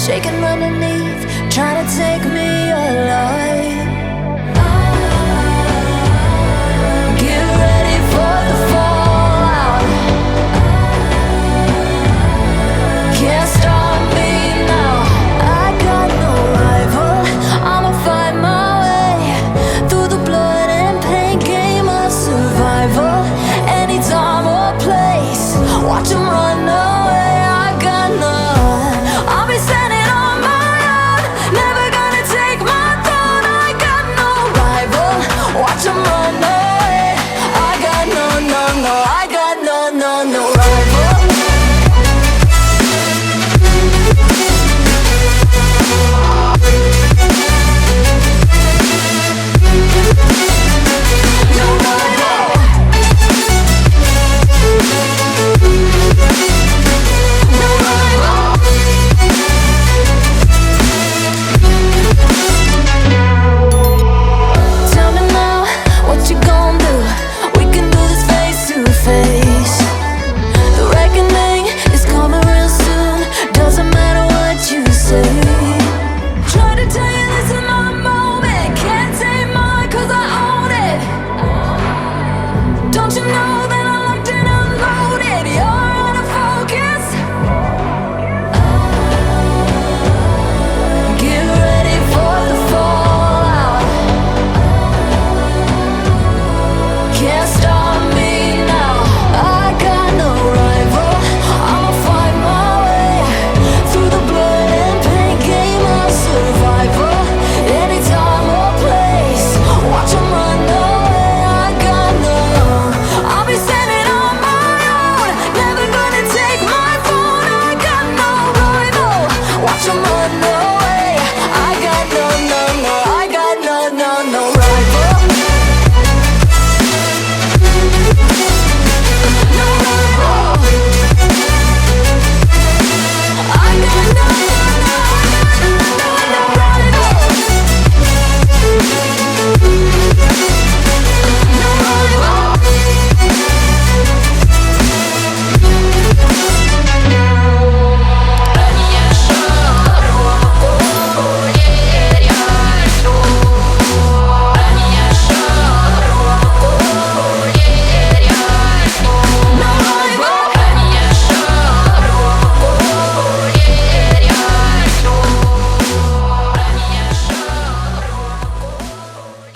shaking underneath, trying to take me alive. Get ready for the fallout. Can't stop me now. I got no rival. I'ma fight my way through the blood and pain, game of survival. Any time or place, watch 'em run away.